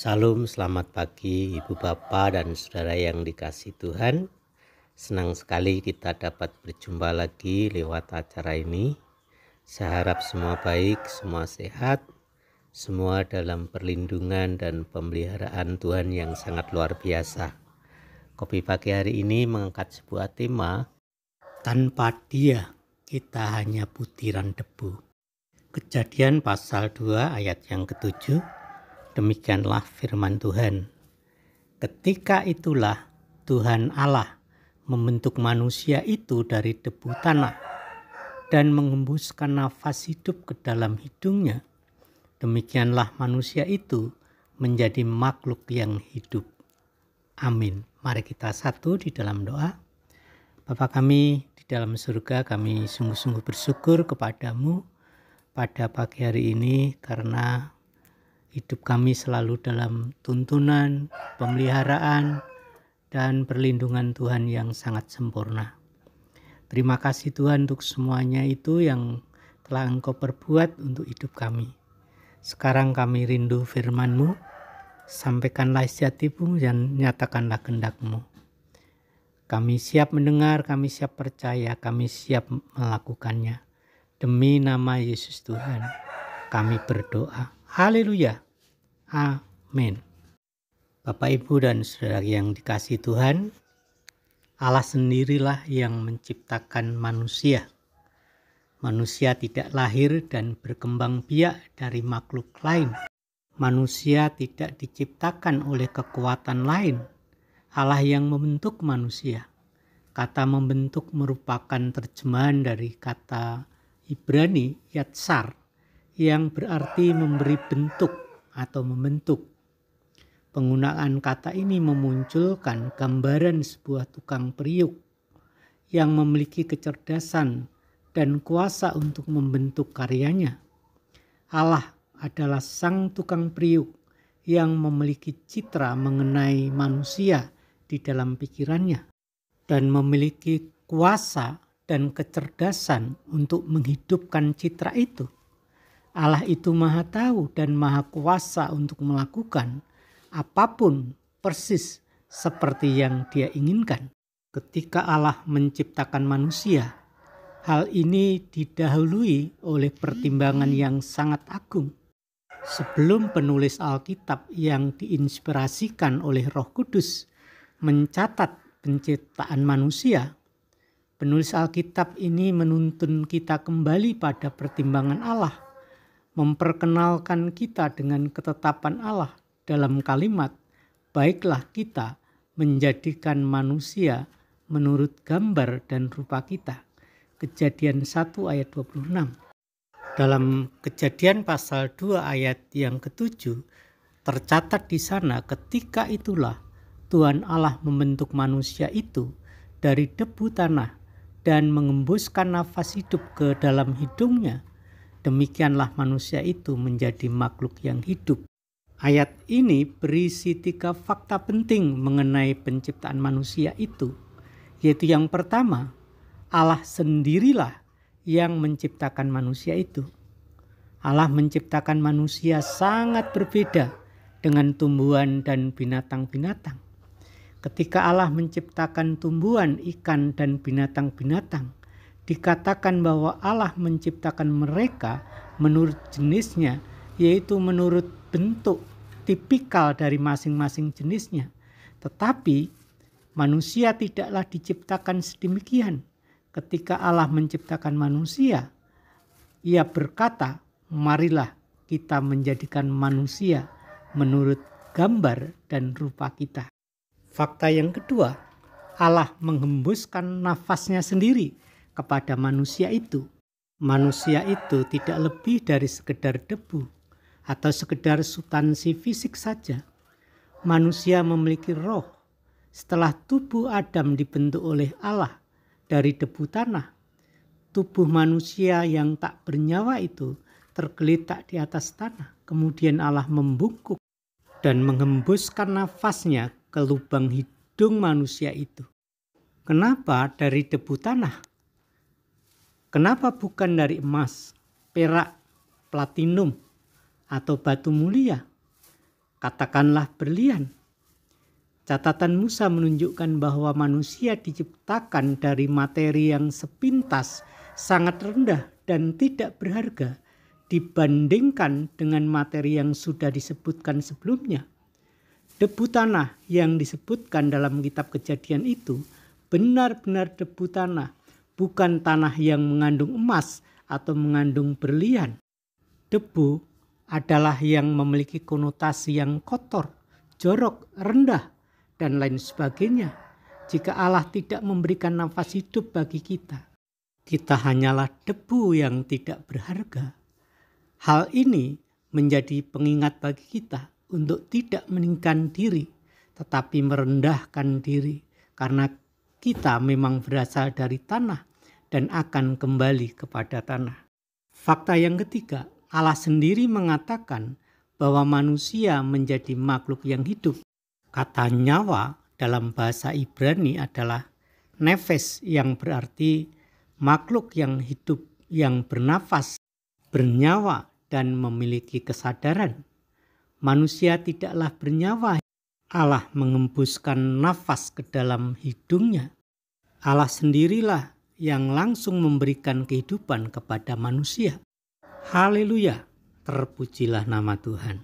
Salam, selamat pagi Ibu Bapak dan Saudara yang dikasihi Tuhan. Senang sekali kita dapat berjumpa lagi lewat acara ini. Saya harap semua baik, semua sehat, semua dalam perlindungan dan pemeliharaan Tuhan yang sangat luar biasa. Kopi pagi hari ini mengangkat sebuah tema, tanpa Dia kita hanya butiran debu. Kejadian pasal 2 ayat yang ke-7. Demikianlah firman Tuhan. Ketika itulah Tuhan Allah membentuk manusia itu dari debu tanah dan mengembuskan nafas hidup ke dalam hidungnya. Demikianlah manusia itu menjadi makhluk yang hidup. Amin. Mari kita satu di dalam doa. Bapa kami di dalam surga, kami sungguh-sungguh bersyukur kepadamu pada pagi hari ini karena hidup kami selalu dalam tuntunan, pemeliharaan, dan perlindungan Tuhan yang sangat sempurna. Terima kasih Tuhan untuk semuanya itu yang telah Engkau perbuat untuk hidup kami. Sekarang kami rindu firman-Mu, sampaikanlah isi hati-Mu dan nyatakanlah kehendak-Mu. Kami siap mendengar, kami siap percaya, kami siap melakukannya. Demi nama Yesus Tuhan, kami berdoa. Haleluya. Amin. Bapak, Ibu, dan Saudara yang dikasihi Tuhan, Allah sendirilah yang menciptakan manusia. Manusia tidak lahir dan berkembang biak dari makhluk lain. Manusia tidak diciptakan oleh kekuatan lain. Allah yang membentuk manusia. Kata membentuk merupakan terjemahan dari kata Ibrani yatsar yang berarti memberi bentuk atau membentuk. Penggunaan kata ini memunculkan gambaran sebuah tukang periuk yang memiliki kecerdasan dan kuasa untuk membentuk karyanya. Allah adalah sang tukang periuk yang memiliki citra mengenai manusia di dalam pikirannya dan memiliki kuasa dan kecerdasan untuk menghidupkan citra itu. Allah itu maha tahu dan maha kuasa untuk melakukan apapun persis seperti yang Dia inginkan. Ketika Allah menciptakan manusia, hal ini didahului oleh pertimbangan yang sangat agung. Sebelum penulis Alkitab yang diinspirasikan oleh Roh Kudus mencatat penciptaan manusia, penulis Alkitab ini menuntun kita kembali pada pertimbangan Allah, memperkenalkan kita dengan ketetapan Allah dalam kalimat, baiklah kita menjadikan manusia menurut gambar dan rupa kita. Kejadian 1 ayat 26. Dalam Kejadian pasal 2 ayat yang ke-7 tercatat di sana, ketika itulah Tuhan Allah membentuk manusia itu dari debu tanah dan mengembuskan nafas hidup ke dalam hidungnya. Demikianlah manusia itu menjadi makhluk yang hidup. Ayat ini berisi 3 fakta penting mengenai penciptaan manusia itu, yaitu yang pertama, Allah sendirilah yang menciptakan manusia itu. Allah menciptakan manusia sangat berbeda dengan tumbuhan dan binatang-binatang. Ketika Allah menciptakan tumbuhan, ikan, dan binatang-binatang, dikatakan bahwa Allah menciptakan mereka menurut jenisnya, yaitu menurut bentuk tipikal dari masing-masing jenisnya. Tetapi manusia tidaklah diciptakan sedemikian. Ketika Allah menciptakan manusia, Ia berkata, marilah kita menjadikan manusia menurut gambar dan rupa kita. Fakta yang kedua, Allah menghembuskan nafasnya sendiri kepada manusia itu. Manusia itu tidak lebih dari sekedar debu atau sekedar substansi fisik saja. Manusia memiliki roh. Setelah tubuh Adam dibentuk oleh Allah dari debu tanah, tubuh manusia yang tak bernyawa itu tergeletak di atas tanah. Kemudian Allah membungkuk dan menghembuskan nafasnya ke lubang hidung manusia itu. Kenapa dari debu tanah? Kenapa bukan dari emas, perak, platinum, atau batu mulia? Katakanlah berlian. Catatan Musa menunjukkan bahwa manusia diciptakan dari materi yang sepintas sangat rendah dan tidak berharga dibandingkan dengan materi yang sudah disebutkan sebelumnya. Debu tanah yang disebutkan dalam kitab Kejadian itu benar-benar debu tanah, bukan tanah yang mengandung emas atau mengandung berlian. Debu adalah yang memiliki konotasi yang kotor, jorok, rendah, dan lain sebagainya. Jika Allah tidak memberikan nafas hidup bagi kita, kita hanyalah debu yang tidak berharga. Hal ini menjadi pengingat bagi kita untuk tidak meninggikan diri, tetapi merendahkan diri, karena kita memang berasal dari tanah dan akan kembali kepada tanah. Fakta yang ketiga, Allah sendiri mengatakan bahwa manusia menjadi makhluk yang hidup. Kata nyawa dalam bahasa Ibrani adalah nefes, yang berarti makhluk yang hidup, yang bernafas, bernyawa, dan memiliki kesadaran. Manusia tidaklah bernyawa. Allah mengembuskan nafas ke dalam hidungnya. Allah sendirilah yang langsung memberikan kehidupan kepada manusia. Haleluya, terpujilah nama Tuhan.